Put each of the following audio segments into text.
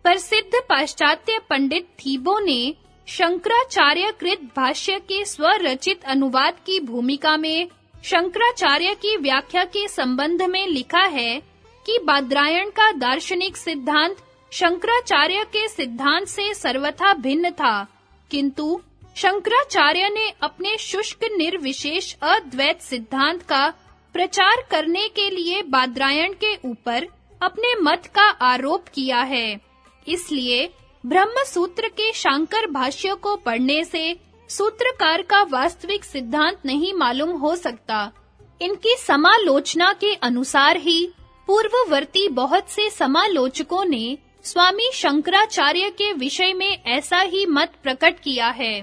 प्रसिद्ध पाश्चात्य पंडित थीबो ने शंकराचार्य कृत भाष्य के स्वरचित अनुवाद की भूमिका में शंकराचार्य की व्याख्या के संबंध में लिखा है कि बादरायण का दार्शनिक सिद्धांत शंकराचार्य के सिद्धांत से सर्वथा भिन्न था, किंतु शंकराचार्य ने अपने शुष्क निर्विशेष अद्वैत सिद्धांत का प्रचार करने के लिए बादरायण के ऊपर अपने मत का आरोप किया है। इसलिए ब्रह्म सूत्र के शांकर भाष्य को पढ़ने से सूत्रकार का वास्तविक सिद्धांत नहीं मालूम हो सकता। इनकी समालोचना के अनुसार ही पूर्ववर्ती बहुत से समालोचकों ने स्वामी शंकराचार्य के विषय में ऐसा ही मत प्रकट किया है।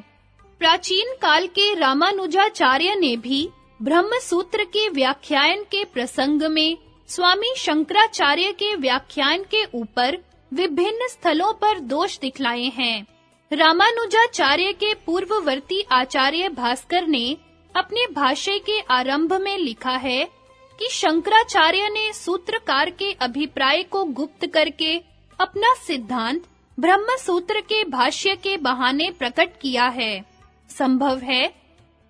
प्राचीन काल के रामानुजाचार्य ने भी ब्रह्म सूत्र के व्याख्यान के प्रसंग में स्वामी शंकराचार्य के व्याख्यान के ऊपर विभिन्न स्थलों पर दोष दिखलाए हैं। रामानुजाचार्य के पूर्ववर्ती आचार्य भास्कर ने अपने भाष्य के आरंभ में लिखा है कि शंकराचार्य ने सूत्रकार के अभिप्राय को गुप्त करके अपना सिद्धांत ब्रह्म सूत्र के भाष्य के बहाने प्रकट किया है। संभव है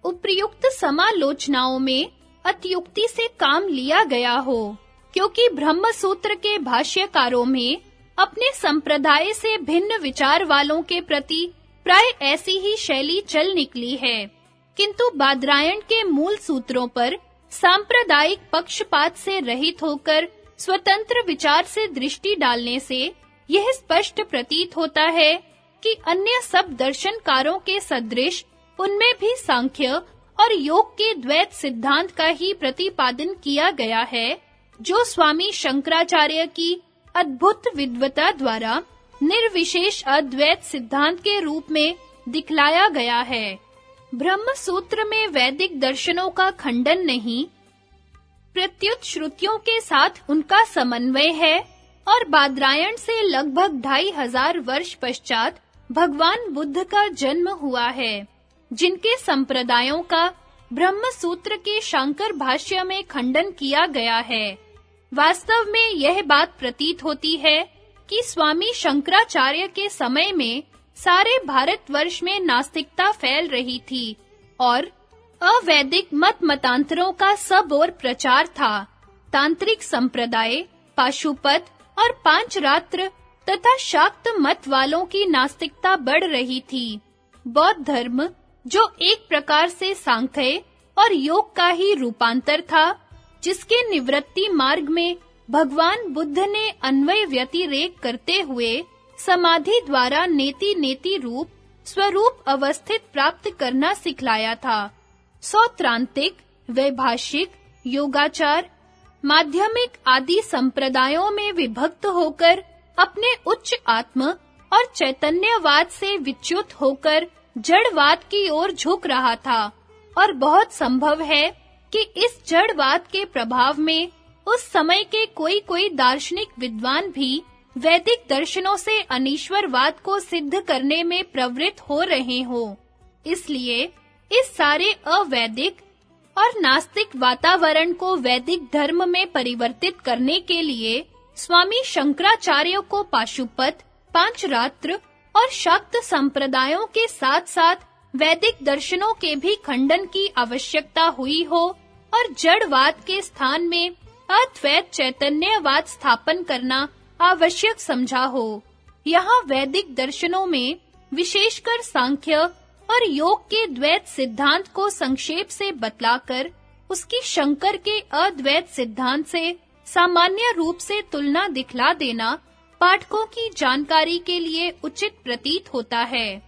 उपर्युक्त समालोचनाओं में अतियुक्ति से काम लिया गया हो, क्योंकि ब्रह्म सूत्र के भाष्यकारों में अपने संप्रदाय से भिन्न विचार वालों के प्रति प्राय ऐसी ही शैली चल निकली है, किंतु बादरायण के मूल सूत्रों पर सांप्रदायिक पक्षपात से रहित होकर स्वतंत्र विचार से दृष्टि डालने से यह स्पष्ट प्रतीत होता है कि अन्य सब दर्शनकारों के सदृश उनमें भी सांख्य और योग के द्वैत सिद्धांत का ही प्रतिपादन किया गया है, जो स्वामी शंकराचार्य की अद्भुत विद्वता द्वारा निर्विशेष अद्वैत सिद्धांत के रूप में दिखलाया गया है। ब्रह्म सूत्र में वैदिक दर्शनों का खंडन नहीं, प्रत्युत श्रुतियों के साथ उनका समन्वय है और बादरायण से लगभग 2500 वर्ष पश्चात भगवान बुद्ध का जन्म हुआ है, जिनके संप्रदायों का ब्रह्म सूत्र के शांकर भाष्य में खंडन किया गया है। वास्तव में यह बात प्रतीत होती है कि स्वामी शंकराचार्य के समय में सारे भारतवर्ष में नास्तिकता फैल रही थी और अवैदिक मतांतरों का सब ओर प्रचार था। तांत्रिक संप्रदाय, पाशुपत और पांचरात्र तथा शाक्त मत वालों की नास्तिकता बढ़ रही थी। बौद्ध धर्म, जो एक प्रकार से सांख्य और योग का ही रूपांतर था, जिसके निवृत्ति मार्ग में भगवान बुद्ध ने अन्वय व्यतिरेक करते हुए समाधि द्वारा नेति रूप स्वरूप अवस्थित प्राप्त करना सिखलाया था। सौत्रांतिक, वैभाषिक, योगाचार, माध्यमिक आदि संप्रदायों में विभक्त होकर अपने उच्च आत्म और चैतन्यवाद से विच्युत होकर जड़वाद की ओर झुक रहा था और बहुत संभव है कि इस जड़वाद के प्रभाव में उस समय के कोई दार्शनिक विद्वान भी वैदिक दर्शनों से अनीश्वरवाद को सिद्ध करने में प्रवृत्त हो रहे हों। इसलिए इस सारे अवैदिक और नास्तिक वातावरण को वैदिक धर्म में परिवर्तित करने के लिए स्वामी शंकराचार्य को पाशुपत, पांचरात्र और शाक्त संप्रदायों के साथ-साथ वैदिक दर्शनों के भी खंडन की आवश्यकता हुई हो और जड़वाद के स्थान में अद्वैत चैतन्यवाद स्थापन करना आवश्यक समझा हो। यहाँ वैदिक दर्शनों में विशेषकर सांख्य और योग के द्वैत सिद्धांत को संक्षेप से बतलाकर उसकी शंकर के अद्वैत सिद्धांत से सामान्य रूप से तुलना दिखला देना पाठकों की जानकारी के लिए उचित प्रतीत होता है।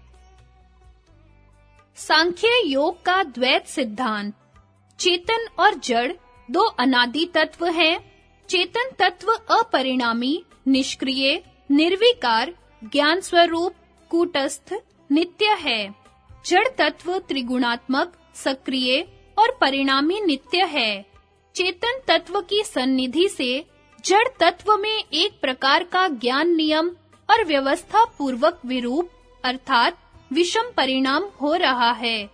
सांख्य योग का द्वैत सिद्धांत। चेतन और जड़ दो अनादि तत्व हैं। चेतन तत्व अपरिणामी, निष्क्रिय, निर्विकार, ज्ञान स्वरूप, कूटस्थ, नित्य है। जड़ तत्व त्रिगुणात्मक, सक्रिय और परिणामी नित्य है। चेतन तत्व की सन्निधि से जड़ तत्व में एक प्रकार का ज्ञान नियम और व्यवस्था पूर्वक विरूप अर्थात विषम परिणाम हो रहा है।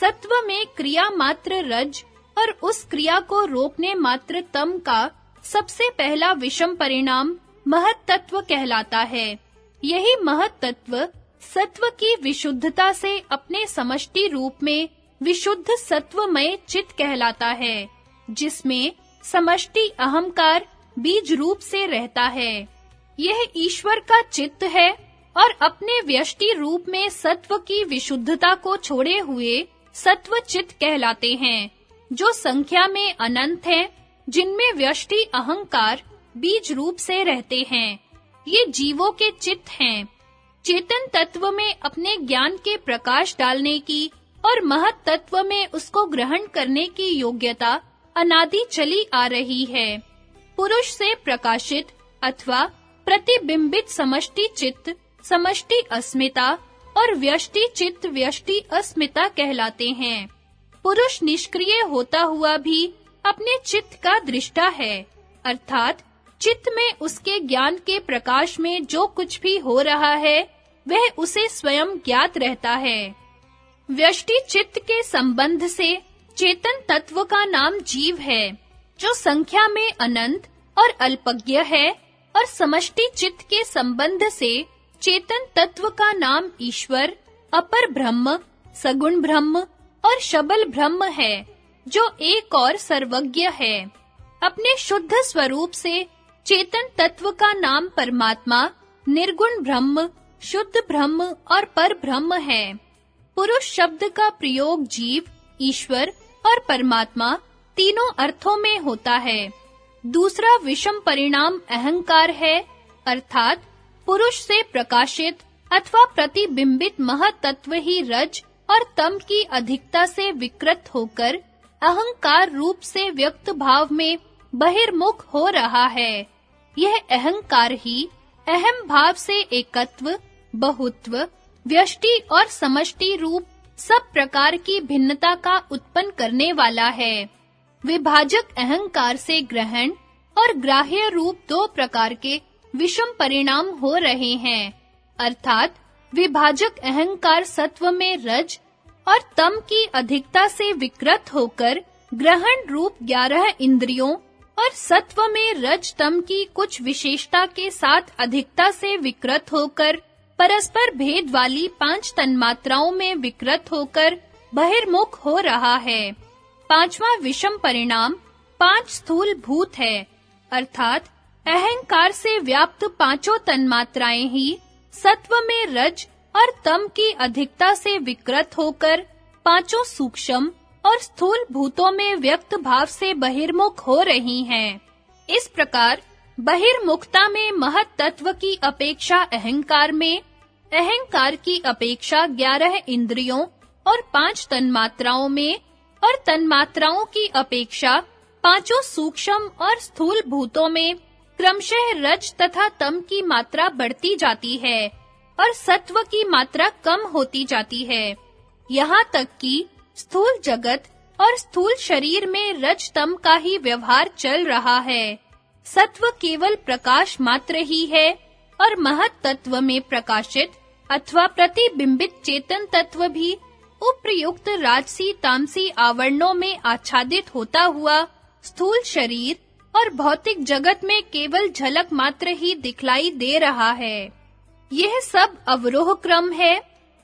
सत्व में क्रिया मात्र रज और उस क्रिया को रोकने मात्र तम का सबसे पहला विषम परिणाम महत तत्व कहलाता है। यही महत् तत्व सत्व की विशुद्धता से अपने समष्टि रूप में विशुद्ध सत्वमय चित्त कहलाता है, जिसमें समष्टि अहंकार बीज रूप से रहता है। यह ईश्वर का चित्त है और अपने व्यष्टि रूप में सत्व की विशुद्धता को छोड़े हुए सत्व चित्त कहलाते हैं, जो संख्या में अनंत हैं, जिनमें व्यष्टि अहंकार बीज रूप से रहते हैं। ये जीवों के चित्त हैं। चेतन तत्व में अपने ज्ञान के प्रकाश डालने की और महत् तत्व में उसको ग्रहण करने की योग्यता अनादि चली आ रही है। पुरुष से प्रकाशित अथवा प्रतिबिंबित समष्टि चित्त समष्टि अस्मिता और व्यष्टि चित्त व्यष्टि अस्मिता कहलाते हैं। पुरुष निष्क्रिय होता हुआ भी अपने चित्त का दृष्टा है, अर्थात चित्त में उसके ज्ञान के प्रकाश में जो कुछ भी हो रहा है वह उसे स्वयं ज्ञात रहता है। व्यष्टि चित्त के संबंध से चेतन तत्व का नाम जीव है, जो संख्या में अनंत और अल्पज्ञ है, और समष्टि चित्त के संबंध से चेतन तत्व का नाम ईश्वर, अपर ब्रह्म, सगुण ब्रह्म और शबल ब्रह्म है, जो एक और सर्वज्ञ है। अपने शुद्ध स्वरूप से चेतन तत्व का नाम परमात्मा, निर्गुण ब्रह्म, शुद्ध ब्रह्म और पर ब्रह्म है। पुरुष शब्द का प्रयोग जीव, ईश्वर और परमात्मा तीनों अर्थों में होता है। दूसरा विषम परिणाम अहंकार है, अर्थात पुरुष से प्रकाशित अथवा प्रतिबिंबित महत् तत्व ही रज और तम की अधिकता से विकृत होकर अहंकार रूप से व्यक्त भाव में बहिर्मुख हो रहा है। यह अहंकार ही अहम भाव से एकत्व, बहुत्व, व्यष्टि और समष्टि रूप सब प्रकार की भिन्नता का उत्पन्न करने वाला है। विभाजक अहंकार से ग्रहण और ग्राह्य रूप दो प्रकार के विषम परिणाम हो रहे हैं, अर्थात विभाजक अहंकार सत्व में रज और तम की अधिकता से विकृत होकर ग्रहण रूप 11 इंद्रियों और सत्व में रज तम की कुछ विशेषता के साथ अधिकता से विकृत होकर परस्पर भेद वाली 5 तन्मात्राओं में विकृत होकर बहिर्मुख हो रहा है। पांचवा विषम परिणाम 5 स्थूल भूत है, अर्थात अहंकार से व्याप्त पांचों तन्मात्राएं ही सत्व में रज और तम की अधिकता से विकृत होकर पांचों सूक्ष्म और स्थूल भूतों में व्यक्त भाव से बहिर्मुख हो रही हैं। इस प्रकार बहिर्मुखता में महत् तत्व की अपेक्षा अहंकार में, अहंकार की अपेक्षा 11 इंद्रियों और 5 तन्मात्राओं में और तन्मात्राओं की अपेक्षा पांचों सूक्ष्म और स्थूल भूतों में क्रमशः रज तथा तम की मात्रा बढ़ती जाती है और सत्व की मात्रा कम होती जाती है। यहाँ तक कि स्थूल जगत और स्थूल शरीर में रज तम का ही व्यवहार चल रहा है। सत्व केवल प्रकाश मात्र ही है और महत् तत्व में प्रकाशित अथवा प्रतिबिंबित चेतन तत्व भी उपर्युक्त राजसी तामसी आवरणों में आच्छादित होता हुआ स्थूल शरीर और भौतिक जगत में केवल झलक मात्र ही दिखलाई दे रहा है। यह सब अवरोह क्रम है।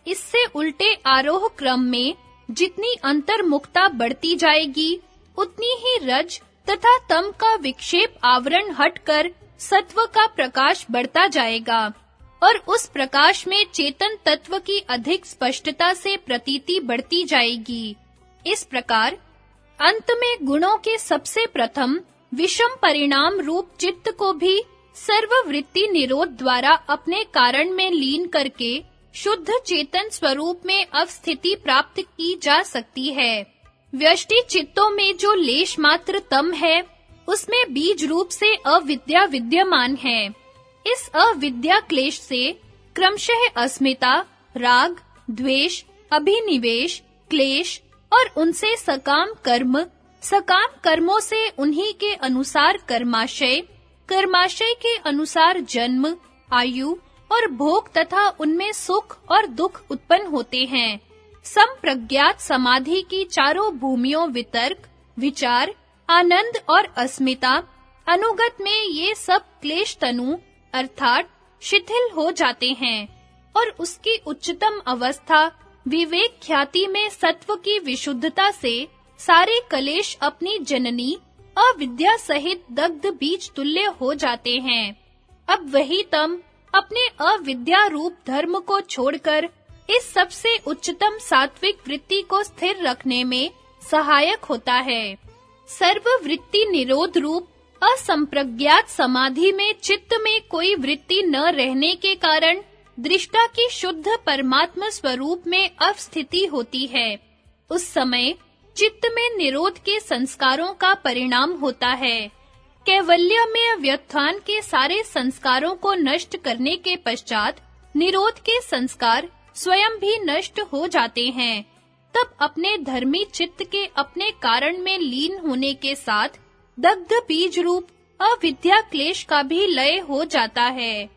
इससे उल्टे आरोह क्रम में जितनी अंतर्मुखता बढ़ती जाएगी, उतनी ही रज तथा तम का विक्षेप आवरण हटकर सत्व का प्रकाश बढ़ता जाएगा और उस प्रकाश में चेतन तत्व की अधिक स्पष्टता से प्रतीति बढ़ती जाएगी। इस प्रकार अंत में गुणों के सबसे प्रथम विषम परिणाम रूप चित्त को भी सर्ववृत्ति निरोध द्वारा अपने कारण में लीन करके शुद्ध चेतन स्वरूप में अवस्थिति प्राप्त की जा सकती है। व्यष्टि चित्तों में जो लेश मात्र तम है, उसमें बीज रूप से अविद्या विद्यमान है। इस अविद्या क्लेश से क्रमशः अस्मिता, राग, द्वेष, अभिनिवेश, क्लेश और उनसे सकाम कर्मों से उन्हीं के अनुसार कर्माशय, कर्माशय के अनुसार जन्म, आयु और भोग तथा उनमें सुख और दुख उत्पन्न होते हैं। संप्रज्ञात समाधि की चारों भूमियों वितर्क, विचार, आनंद और अस्मिता, अनुगत में ये सब क्लेश तनु अर्थात शिथिल हो जाते हैं और उसकी उच्चतम अवस्था विवेक ख्याति में सत्व की विशुद्धता से सारे कलेश अपनी जननी अविद्या सहित दग्ध बीज तुल्य हो जाते हैं। अब वही तम अपने अविद्या रूप धर्म को छोड़कर इस सबसे उच्चतम सात्विक वृत्ति को स्थिर रखने में सहायक होता है। सर्व वृत्ति निरोध रूप असंप्रज्ञात समाधि में चित्त में कोई वृत्ति न रहने के कारण दृष्टा की शुद्ध परमात्मा स्वरूप में अवस्थिति होती है। उस समय चित्त में निरोध के संस्कारों का परिणाम होता है। कैवल्य में व्युत्थान के सारे संस्कारों को नष्ट करने के पश्चात निरोध के संस्कार स्वयं भी नष्ट हो जाते हैं। तब अपने धर्मी चित्त के अपने कारण में लीन होने के साथ दग्ध बीज रूप अविद्या क्लेश का भी लय हो जाता है।